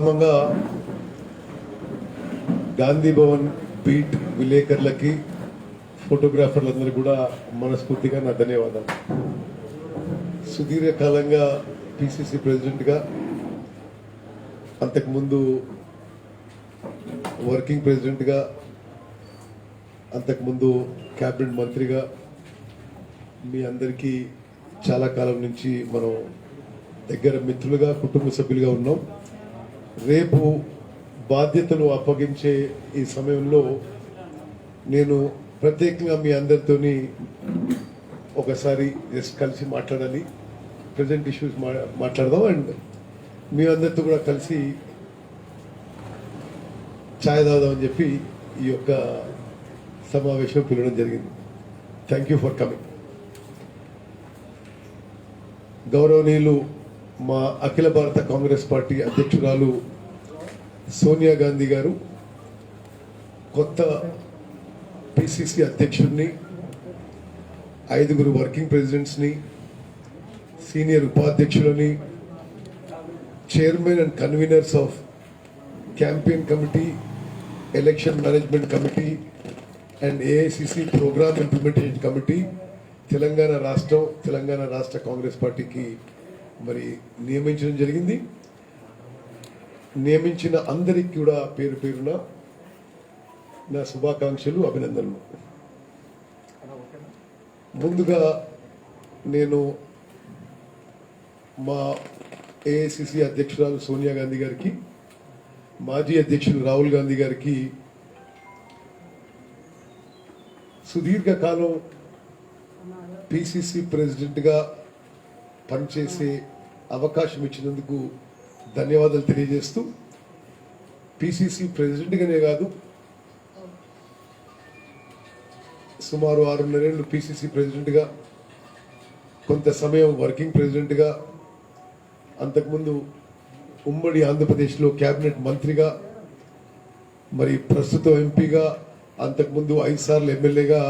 ప్రప్రథమంగా గాంధీ భవన్ బీట్ విలేకరులకి ఫోటోగ్రాఫర్లందరికీ కూడా మనస్ఫూర్తిగా నా ధన్యవాదాలు. సుదీర్ఘకాలంగా పిసిసి ప్రెసిడెంట్గా, అంతకుముందు వర్కింగ్ ప్రెసిడెంట్గా, అంతకుముందు క్యాబినెట్ మంత్రిగా మీ అందరికీ చాలా కాలం నుంచి మనం దగ్గర మిత్రులుగా, కుటుంబ సభ్యులుగా ఉన్నాం. రేపు బాధ్యతలు అప్పగించే ఈ సమయంలో నేను ప్రత్యేకంగా మీ అందరితోని ఒకసారి జస్ట్ కలిసి మాట్లాడాలి, ప్రజెంట్ ఇష్యూస్ మాట్లాడదాం, అండ్ మీ అందరితో కూడా కలిసి ఛాయ్ తాగుదామని చెప్పి ఈ యొక్క సమావేశం పిలవడం జరిగింది. Thank you for coming. గౌరవనీయులు మా అఖిల భారత కాంగ్రెస్ పార్టీ అధ్యక్షురాలు సోనియా గాంధీ గారు కొత్త పిసిసి అధ్యక్షుడిని, 5 వర్కింగ్ ప్రెసిడెంట్స్ని, సీనియర్ ఉపాధ్యక్షులని, chairman and conveners of campaign committee, election management committee and AICC programme implementation committee Telangana రాష్ట్ర కాంగ్రెస్ పార్టీకి మరి నియమించడం జరిగింది. నియమించిన అందరికీ కూడా పేరు పేరున నా శుభాకాంక్షలు, అభినందనలు. ముందుగా నేను మా ఏఐసిసి అధ్యక్షురాలు సోనియా గాంధీ గారికి, మాజీ అధ్యక్షులు రాహుల్ గాంధీ గారికి సుదీర్ఘకాలం పిసిసి ప్రెసిడెంట్గా పనిచేసే అవకాశం ఇచ్చినందుకు ధన్యవాదాలు తెలియజేస్తూ, పిసిసి ప్రెసిడెంట్గానే కాదు, సుమారు 6.5 ఏళ్ళు పిసిసి ప్రెసిడెంట్గా, కొంత సమయం వర్కింగ్ ప్రెసిడెంట్గా, అంతకుముందు ఉమ్మడి ఆంధ్రప్రదేశ్లో క్యాబినెట్ మంత్రిగా, మరి ప్రస్తుతం ఎంపీగా, అంతకుముందు 5 సార్లు ఎమ్మెల్యేగా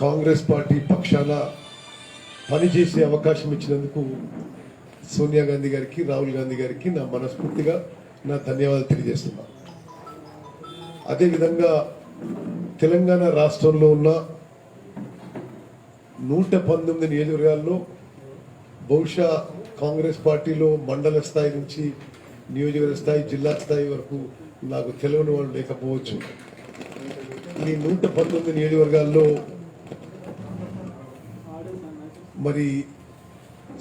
కాంగ్రెస్ పార్టీ పక్షాన పనిచేసే అవకాశం ఇచ్చినందుకు సోనియా గాంధీ గారికి, రాహుల్ గాంధీ గారికి నా మనస్ఫూర్తిగా నా ధన్యవాదాలు తెలియజేస్తున్నా. అదేవిధంగా తెలంగాణ రాష్ట్రంలో ఉన్న 119 నియోజకవర్గాల్లో బహుశా కాంగ్రెస్ పార్టీలో మండల స్థాయి నుంచి నియోజకవర్గ స్థాయి, జిల్లా స్థాయి వరకు నాకు తెలియని వాళ్ళు లేకపోవచ్చు. ఈ 119 నియోజకవర్గాల్లో మరి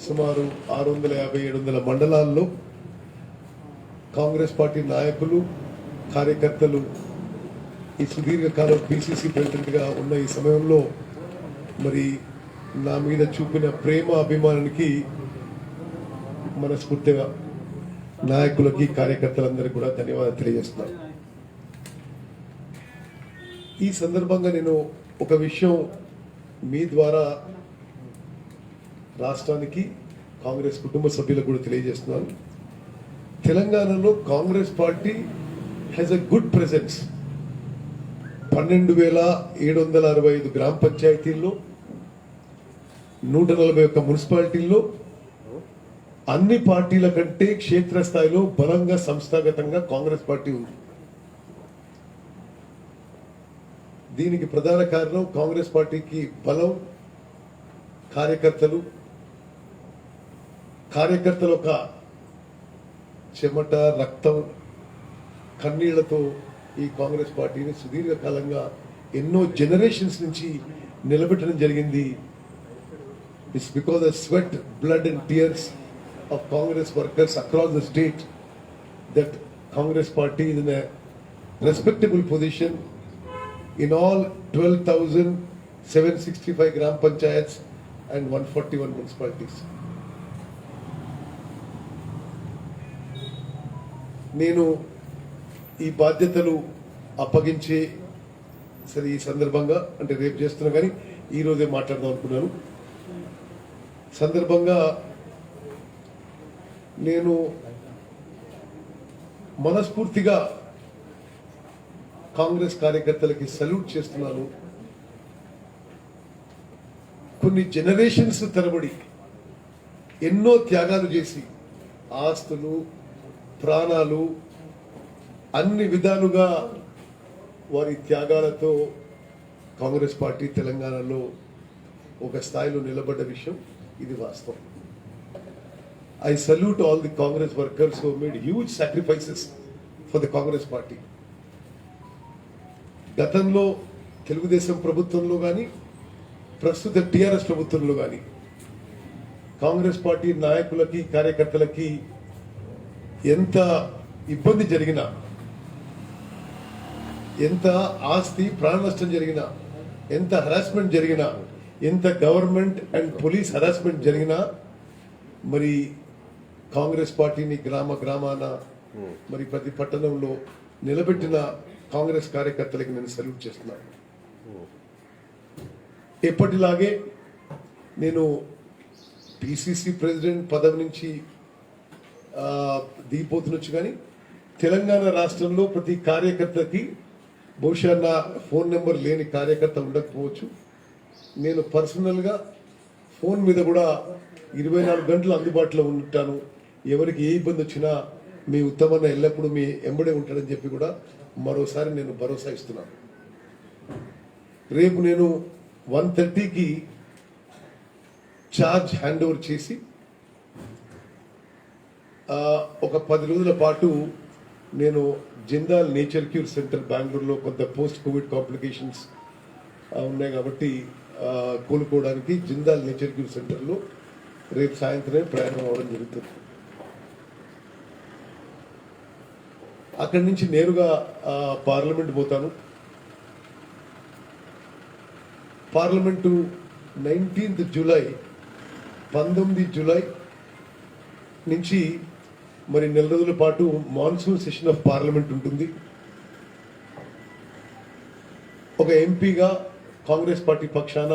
సుమారు 650-700 మండలాల్లో కాంగ్రెస్ పార్టీ నాయకులు, కార్యకర్తలు ఈ సుదీర్ఘకాలం పిసిసి ప్రెసిడెంట్గా ఉన్న ఈ సమయంలో మరి నా మీద చూపిన ప్రేమ, అభిమానానికి మనస్ఫూర్తిగా నాయకులకి, కార్యకర్తలందరికీ కూడా ధన్యవాదాలు తెలియజేస్తున్నాను. ఈ సందర్భంగా నేను ఒక విషయం మీ ద్వారా రాష్ట్రానికి, కాంగ్రెస్ కుటుంబ సభ్యులకు కూడా తెలియజేస్తున్నాను. తెలంగాణలో Congress party has a good presence. 12,765 గ్రామ పంచాయతీల్లో, 141 మున్సిపాలిటీల్లో అన్ని పార్టీల కంటే క్షేత్రస్థాయిలో బలంగా, సంస్థాగతంగా కాంగ్రెస్ పార్టీ ఉంది. దీనికి ప్రధాన కారణం కాంగ్రెస్ పార్టీకి బలం, కార్యకర్తలు ఒక చెమట, రక్తం, కన్నీళ్లతో ఈ కాంగ్రెస్ పార్టీని సుదీర్ఘకాలంగా ఎన్నో జనరేషన్స్ నుంచి నిలబెట్టడం జరిగింది. It's because the sweat, blood and tears of Congress workers across the state that Congress party is in a respectable position in all 12,765 gram panchayats and 141 municipalities. నేను ఈ బాధ్యతలు అప్పగించే సరే ఈ సందర్భంగా, అంటే రేపు చేస్తున్నా కానీ ఈ రోజే మాట్లాడదాం అనుకున్నాను. సందర్భంగా నేను మనస్ఫూర్తిగా కాంగ్రెస్ కార్యకర్తలకి సల్యూట్ చేస్తున్నాను. కొన్ని జనరేషన్స్ తరబడి ఎన్నో త్యాగాలు చేసి ఆస్తులు, ప్రాణాలు, అన్ని విధాలుగా వారి త్యాగాలతో కాంగ్రెస్ పార్టీ తెలంగాణలో ఒక స్థాయిలో నిలబడ్డ విషయం ఇది వాస్తవం. I salute all the Congress workers who made huge sacrifices for the Congress party. గతంలో తెలుగుదేశం ప్రభుత్వంలో కానీ ప్రస్తుత టిఆర్ఎస్ ప్రభుత్వంలో కానీ కాంగ్రెస్ పార్టీ నాయకులకి కార్యకర్తలకి ఎంత ఇబ్బంది జరిగినా, ఎంత ఆస్తి ప్రాణ నష్టం జరిగినా, ఎంత హరాస్మెంట్ జరిగినా, ఎంత గవర్నమెంట్ అండ్ పోలీస్ హరాస్మెంట్ జరిగినా మరి కాంగ్రెస్ పార్టీని గ్రామ గ్రామాన మరి ప్రతి పట్టణంలో నిలబెట్టిన కాంగ్రెస్ కార్యకర్తలకి నేను సల్యూట్ చేస్తున్నాను. ఎప్పటిలాగే నేను పిసిసి ప్రెసిడెంట్ పదవి నుంచి దిగిపోతున్నచ్చు, కానీ తెలంగాణ రాష్ట్రంలో ప్రతి కార్యకర్తకి బహుశా నా ఫోన్ నెంబర్ లేని కార్యకర్త ఉండకపోవచ్చు. నేను పర్సనల్గా ఫోన్ మీద కూడా 24 గంటలు అందుబాటులో ఉంటాను. ఎవరికి ఏ ఇబ్బంది వచ్చినా మీ ఉత్తమన్న ఎల్లప్పుడూ మీ ఎంబడే ఉంటాడని చెప్పి కూడా మరోసారి నేను భరోసా ఇస్తున్నాను. రేపు నేను 1:30కి ఛార్జ్ హ్యాండ్ ఓవర్ చేసి ఒక 10 రోజుల పాటు నేను జిందాల్ నేచర్ క్యూర్ సెంటర్ బెంగళూరులో కొంత పోస్ట్ కోవిడ్ కాంప్లికేషన్స్ ఉన్నాయి కాబట్టి కోలుకోవడానికి జిందాల్ నేచర్ క్యూర్ సెంటర్లో రేపు సాయంత్రమే ప్రయాణం అవ్వడం జరుగుతుంది. అక్కడి నుంచి నేరుగా పార్లమెంట్ పోతాను. పార్లమెంటు 19th జూలై 19 జూలై నుంచి మరి నెల రోజుల పాటు మాన్సూన్ సెషన్ ఆఫ్ పార్లమెంట్ ఉంటుంది. ఒక ఎంపీగా కాంగ్రెస్ పార్టీ పక్షాన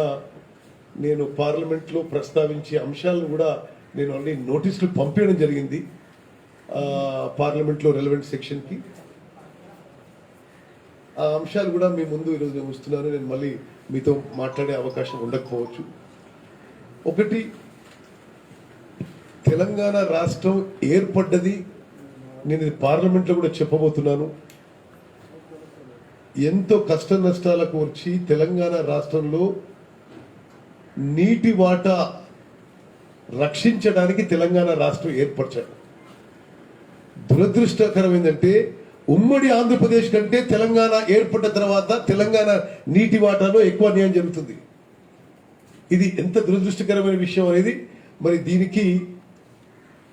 నేను పార్లమెంట్లో ప్రస్తావించే అంశాలను కూడా నేను ఆల్రెడీ నోటీసులు పంపించడం జరిగింది పార్లమెంట్లో రెలవెంట్ సెక్షన్కి. ఆ అంశాలు కూడా మీ ముందు ఈరోజు నేను వస్తున్నాను. నేను మళ్ళీ మీతో మాట్లాడే అవకాశం ఉండకపోవచ్చు. ఒకటి, తెలంగాణ రాష్ట్రం ఏర్పడ్డది, నేను ఇది పార్లమెంట్లో కూడా చెప్పబోతున్నాను, ఎంతో కష్ట నష్టాలకు వచ్చి తెలంగాణ రాష్ట్రంలో నీటి వాటా రక్షించడానికి తెలంగాణ రాష్ట్రం ఏర్పరిచాడు. దురదృష్టకరం ఏంటంటే ఉమ్మడి ఆంధ్రప్రదేశ్ కంటే తెలంగాణ ఏర్పడ్డ తర్వాత తెలంగాణ నీటి వాటాలో ఎక్కువ అన్యాయం జరుగుతుంది. ఇది ఎంత దురదృష్టకరమైన విషయం అనేది మరి దీనికి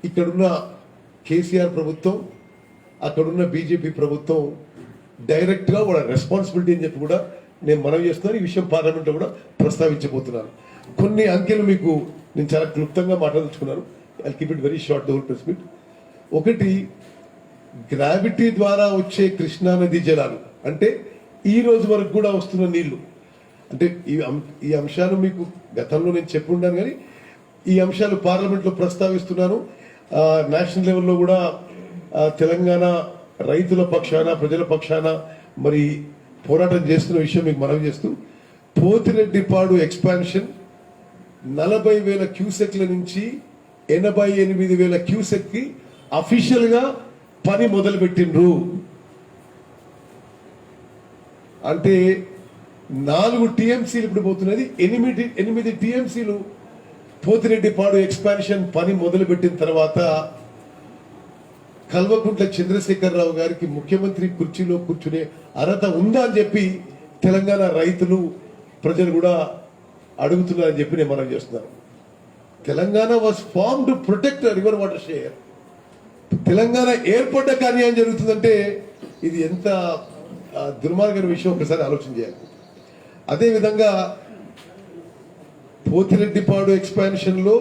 ఇక్కడున్న కేసీఆర్ ప్రభుత్వం, అక్కడున్న బీజేపీ ప్రభుత్వం డైరెక్ట్గా వాళ్ళ రెస్పాన్సిబిలిటీ అని చెప్పి కూడా నేను మనవి చేస్తున్నాను. ఈ విషయం పార్లమెంట్లో కూడా ప్రస్తావించబోతున్నాను. కొన్ని అంకెలు మీకు నేను చాలా క్లుప్తంగా మాట్లాడుచుకున్నాను. I keep it very short the whole press meet. ఒకటి, గ్రావిటీ ద్వారా వచ్చే కృష్ణా నది జలాలు అంటే ఈ రోజు వరకు కూడా వస్తున్న నీళ్లు, అంటే ఈ అంశాలు మీకు గతంలో నేను చెప్పుంటాను, కానీ ఈ అంశాలు పార్లమెంట్లో ప్రస్తావిస్తున్నాను. నేషనల్ లెవెల్లో కూడా తెలంగాణ రైతుల పక్షాన, ప్రజల పక్షాన మరి పోరాటం చేస్తున్న విషయం మీకు మనవి చేస్తూ, పోతిరెడ్డిపాడు ఎక్స్పాన్షన్ 40,000 క్యూసెక్ల నుంచి 88,000 క్యూసెక్కి అఫీషియల్ గా పని మొదలు పెట్టిండ్రు. అంటే 4 టీఎంసీలు ఇప్పుడు పోతున్నది, 8 టీఎంసీలు పోతిరెడ్డిపాడు ఎక్స్పాన్షన్ పని మొదలు పెట్టిన తర్వాత కల్వకుంట్ల చంద్రశేఖరరావు గారికి ముఖ్యమంత్రి కుర్చీలో కూర్చునే అర్హత ఉందా అని చెప్పి తెలంగాణ రైతులు, ప్రజలు కూడా అడుగుతున్నారని చెప్పి నేను మనం చేస్తున్నాను. Telangana was formed to protect river water share. Telangana ఏర్పడ్డ అన్యాయం జరుగుతుందంటే ఇది ఎంత దుర్మార్గమైన విషయం ఒకసారి ఆలోచన చేయాలి. అదేవిధంగా పోతిరెడ్డిపాడు ఎక్స్పాన్షన్ లో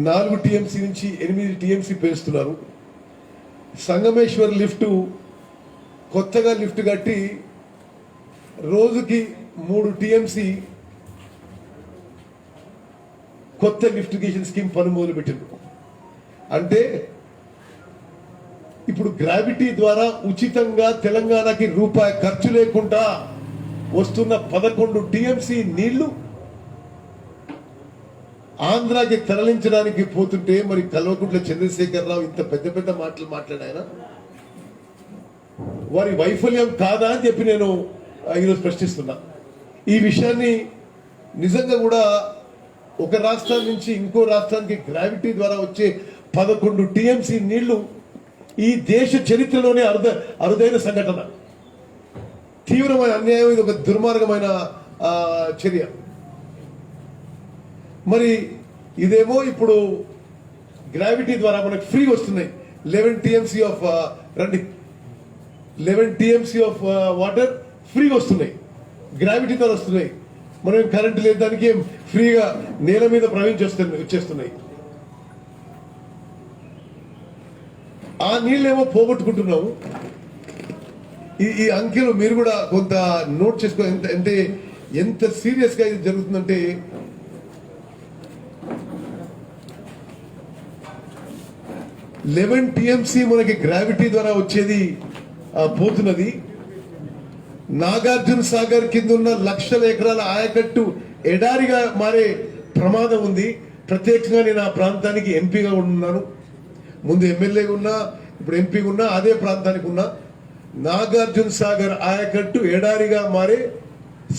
4 టీఎంసీ నుంచి 8 టీఎంసీ పెంచుతున్నారు. సంగమేశ్వర్ లిఫ్ట్ కొత్తగా లిఫ్ట్ కట్టి రోజుకి 3 టీఎంసీ కొత్త లిఫ్టిగేషన్ స్కీమ్ పని మొదలు పెట్టింది. అంటే ఇప్పుడు గ్రావిటీ ద్వారా ఉచితంగా తెలంగాణకి రూపాయి ఖర్చు లేకుండా వస్తున్న 11 టీఎంసీ నీళ్లు ఆంధ్రాకి తరలించడానికి పోతుంటే మరి కల్వకుంట్ల చంద్రశేఖరరావు ఇంత పెద్ద పెద్ద మాటలు మాట్లాడాయన. వారి వైఫల్యం కాదా అని చెప్పి నేను ఈరోజు ప్రశ్నిస్తున్నా. ఈ విషయాన్ని నిజంగా కూడా ఒక రాష్ట్రం నుంచి ఇంకో రాష్ట్రానికి గ్రావిటీ ద్వారా వచ్చే 11 టీఎంసీ నీళ్లు ఈ దేశ చరిత్రలోనే అరుదైన సంఘటన. తీవ్రమైన అన్యాయం, ఇది ఒక దుర్మార్గమైన చర్య. మరి ఇదేమో ఇప్పుడు గ్రావిటీ ద్వారా మనకు ఫ్రీ వస్తున్నాయి 11 టీఎంసీ ఆఫ్ రండి 11 టీఎంసీ ఆఫ్ వాటర్ ఫ్రీ వస్తున్నాయి, గ్రావిటీ ద్వారా వస్తున్నాయి. మనం కరెంట్ లేదు, దానికి ఫ్రీగా నేల మీద వచ్చేస్తున్నాయి. ఆ నీళ్ళేమో పోగొట్టుకుంటున్నాము. ఈ అంకెలు మీరు కూడా కొంత నోట్ చేసుకో. ఎంత సీరియస్ గా ఇది జరుగుతుందంటే, లెవెన్ టీఎంసీ మనకి గ్రావిటీ ద్వారా వచ్చేది పోతున్నది. నాగార్జున సాగర్ కింద ఉన్న లక్షల ఎకరాల ఆయకట్టు ఎడారిగా మారే ప్రమాదం ఉంది. ప్రత్యేకంగా నేను ఆ ప్రాంతానికి ఎంపీగా ఉన్నాను, ముందు ఎమ్మెల్యేగా ఉన్నా, ఇప్పుడు ఎంపీగా ఉన్నా, అదే ప్రాంతానికి ఉన్నా. నాగార్జున సాగర్ ఆయకట్టు ఎడారిగా మారే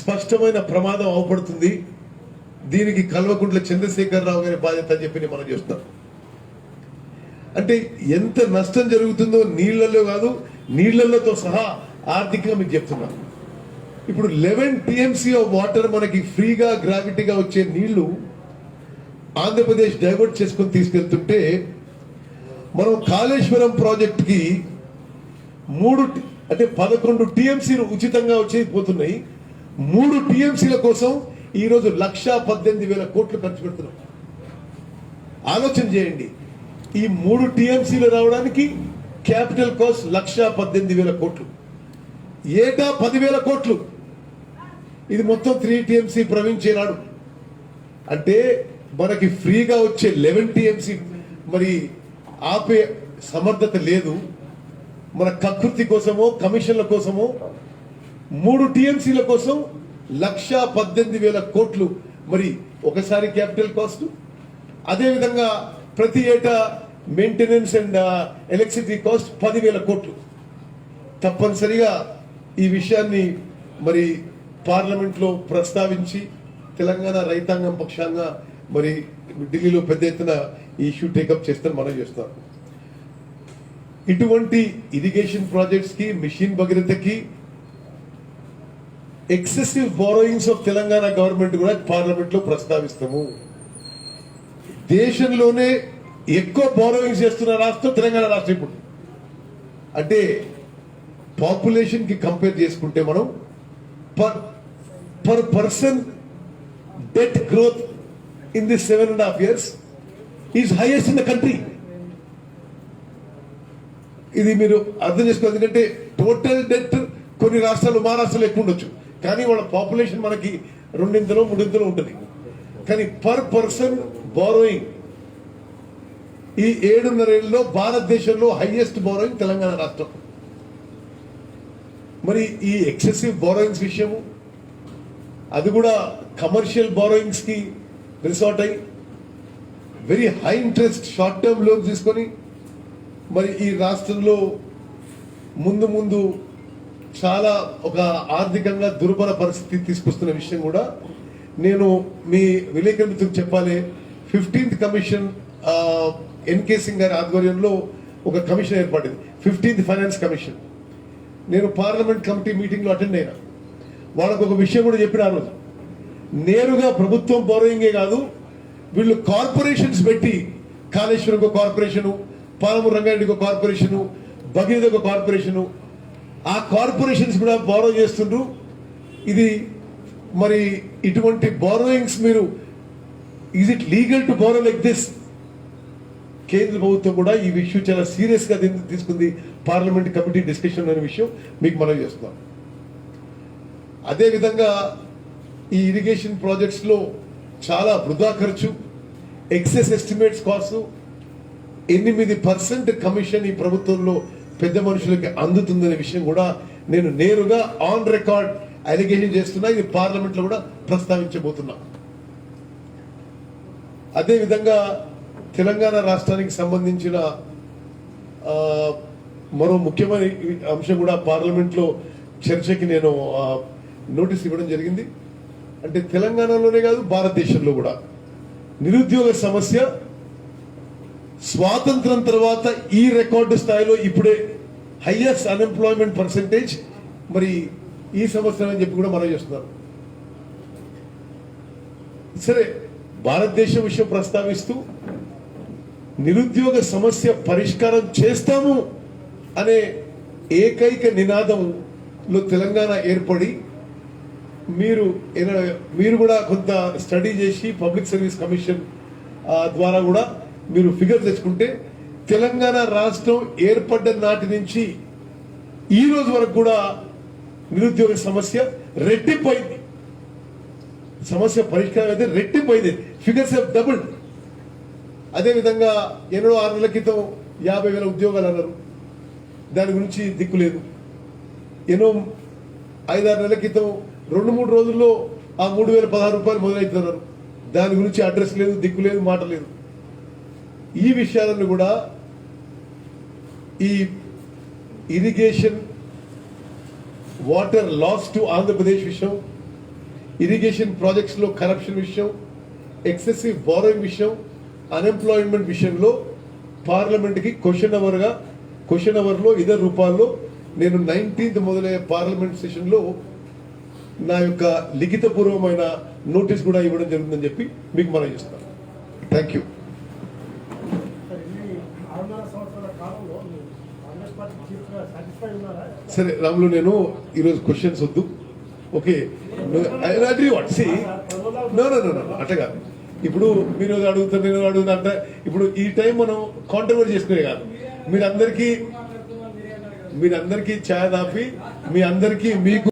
స్పష్టమైన ప్రమాదం అవపడుతుంది. దీనికి కల్వకుంట్ల చంద్రశేఖరరావు గారి బాధ్యత అని చెప్పి మనం చేస్తాం. అంటే ఎంత నష్టం జరుగుతుందో నీళ్లలో కాదు, నీళ్లతో సహా ఆర్థికంగా మీకు చెప్తున్నా. ఇప్పుడు 11 టీఎంసీ ఆఫ్ వాటర్ మనకి ఫ్రీగా గ్రావిటీగా వచ్చే నీళ్లు ఆంధ్రప్రదేశ్ డైవర్ట్ చేసుకొని తీసుకెళ్తుంటే, మనం కాళేశ్వరం ప్రాజెక్ట్ కి 11 టీఎంసీలు ఉచితంగా వచ్చేది పోతున్నాయి. 3 టీఎంసీల కోసం ఈరోజు 1,18,000 కోట్లు ఖర్చు పెడుతున్నాం. ఆలోచన చేయండి, ఈ 3 టీఎంసీలు రావడానికి క్యాపిటల్ కాస్ట్ 1,18,000 కోట్లు, ఏటా 10,000 కోట్లు. ఇది మొత్తం 3 టీఎంసీ ప్రవహించేనాడు. అంటే మనకి ఫ్రీగా వచ్చే 11 టీఎంసీ మరి ఆపే సమర్థత లేదు. మన కకృతి కోసమో కమిషన్ల కోసమో 3 టీఎంసీల కోసం 1,18,000 కోట్లు మరి ఒకసారి క్యాపిటల్ కాస్ట్. అదేవిధంగా ప్రతి ఏటా మెయింటెనెన్స్ అండ్ ఎలక్ట్రిసిటీ కాస్ట్ 10,000 కోట్లు. తప్పనిసరిగా ఈ విషయాన్ని మరి పార్లమెంట్ లో ప్రస్తావించి తెలంగాణ రైతాంగం పక్షంగా మరి ఢిల్లీలో పెద్ద ఎత్తున ఈ ఇష్యూ టేకప్ చేస్తాను మనం చేస్తాం. ఇటువంటి ఇరిగేషన్ ప్రాజెక్ట్స్ కి, మిషన్ భగీరథకి excessive borrowings of Telangana government కూడా పార్లమెంట్ లో ప్రస్తావిస్తాము. దేశంలోనే ఎక్కువ బారోయింగ్స్ చేస్తున్న రాష్ట్రం తెలంగాణ రాష్ట్రం. ఇప్పుడు అంటే పాపులేషన్ కి కంపేర్ చేసుకుంటే మనం per person debt growth in this 7.5 years is highest in the country. ఇది మీరు అర్థం చేసుకోవాలి. ఎందుకంటే టోటల్ డెట్ కొన్ని రాష్ట్రాలు, మహారాష్ట్రలో ఎక్కువ ఉండొచ్చు, కానీ వాళ్ళ పాపులేషన్ మనకి 2-3 ఉంటుంది. కానీ పర్ పర్సన్ బారోయింగ్ ఈ 7.5 ఏళ్ళలో భారతదేశంలో హైయెస్ట్ బారోయింగ్ తెలంగాణ రాష్ట్రం. మరి ఈ ఎక్సెసివ్ బారోయింగ్స్ విషయము, అది కూడా కమర్షియల్ బారోయింగ్స్ కి రిసార్ట్ అయ్యి very high interest short term loans తీసుకొని మరి ఈ రాష్ట్రంలో ముందు చాలా ఒక ఆర్థికంగా దుర్బల పరిస్థితి తీసుకొస్తున్న విషయం కూడా నేను మీ విలేకరుల మిత్రులకు చెప్పాలి. 15th కమిషన్ ఎన్కే సింగ్ గారి ఆధ్వర్యంలో ఒక కమిషన్ ఏర్పడింది, 15th ఫైనాన్స్ కమిషన్. నేను పార్లమెంట్ కమిటీ మీటింగ్ లో అటెండ్ అయినా. వాళ్ళకు ఒక విషయం కూడా చెప్పిన, ఆ రోజు నేరుగా ప్రభుత్వం బారోయింగే కాదు, వీళ్ళు కార్పొరేషన్స్ పెట్టి, కాళేశ్వరం ఒక కార్పొరేషను, పాలమూరు రంగారెడ్డికి ఒక కార్పొరేషను, భగీరథ ఒక కార్పొరేషను, ఆ కార్పొరేషన్స్ కూడా బారో చేస్తుండ్రు. ఇది మరి ఇటువంటి బారోయింగ్స్ మీరు, is it legal to borrow like this? కేంద్ర ప్రభుత్వం కూడా ఈ విషయం చాలా సీరియస్ గా తీసుకుంది. పార్లమెంట్ కమిటీ డిస్కషన్ అనే విషయం మీకు మనం చేస్తున్నాం. అదేవిధంగా ఈ ఇరిగేషన్ ప్రాజెక్ట్స్ లో చాలా వృధా ఖర్చు, ఎక్సెస్ ఎస్టిమేట్స్ కాస్ట్, 8% కమిషన్ ఈ ప్రభుత్వంలో పెద్ద మనుషులకి అందుతుందనే విషయం కూడా నేను నేరుగా ఆన్ రికార్డ్ అలిగేషన్ చేస్తున్నా. ఇది పార్లమెంట్ లో కూడా ప్రస్తావించబోతున్నా. అదేవిధంగా తెలంగాణ రాష్ట్రానికి సంబంధించిన మరో ముఖ్యమైన అంశం కూడా పార్లమెంట్లో చర్చకి నేను నోటీస్ ఇవ్వడం జరిగింది. అంటే తెలంగాణలోనే కాదు భారతదేశంలో కూడా నిరుద్యోగ సమస్య స్వాతంత్రం తర్వాత ఈ రికార్డు స్థాయిలో ఇప్పుడే హైయెస్ట్ అన్ఎంప్లాయ్మెంట్ పర్సెంటేజ్ మరి ఈ సంవత్సరం అని చెప్పి కూడా మనం చేస్తున్నారు. సరే, భారతదేశం విషయం ప్రస్తావిస్తూ నిరుద్యోగ సమస్య పరిష్కారం చేస్తాము అనే ఏకైక నినాదంలో తెలంగాణ ఏర్పడి మీరు కూడా కొంత స్టడీ చేసి పబ్లిక్ సర్వీస్ కమిషన్ ద్వారా కూడా మీరు ఫిగర్ తెచ్చుకుంటే తెలంగాణ రాష్ట్రం ఏర్పడ్డ నాటి నుంచి ఈ రోజు వరకు కూడా నిరుద్యోగ సమస్య రెట్టింపైంది. సమస్య పరిష్కారం అయితే రెట్టింపైంది. Figures have doubled. అదేవిధంగా 6 నెలల క్రితం 50,000 ఉద్యోగాలు అన్నారు, దాని గురించి దిక్కు లేదు. 5-6 నెలల క్రితం 2-3 రోజుల్లో ఆ 3,016 రూపాయలు మొదలవుతున్నారు, దాని గురించి అడ్రస్ లేదు, దిక్కు లేదు, మాట లేదు. ఈ విషయాలను కూడా ఈ irrigation water loss to Andhra Pradesh విషయం, ఇరిగేషన్ ప్రాజెక్ట్స్ లో కరప్షన్ విషయం, ఎక్సెసివ్ బారోయింగ్ విషయం, అన్ఎంప్లాయ్మెంట్ విషయంలో పార్లమెంట్ కి క్వశ్చన్ అవర్ లో ఇతర రూపాల్లో నేను 19th మొదలయ్యే పార్లమెంట్ సెషన్ లో నా యొక్క లిఖితపూర్వమైన నోటీస్ కూడా ఇవ్వడం జరుగుతుందని చెప్పి మీకు మనం చేస్తాను. Thank you. సరే రాములు, నేను ఈరోజు క్వశ్చన్స్ వద్దు. ఓకే, అట్టగా ఇప్పుడు మీరు అడుగుతారు, నేను అడుగుతా అంటే ఇప్పుడు ఈ టైం మనం కాంట్రవర్ట్ చేసుకునే కాదు. మీరందరికీ ఛాయ్ దాపి మీ అందరికీ మీకు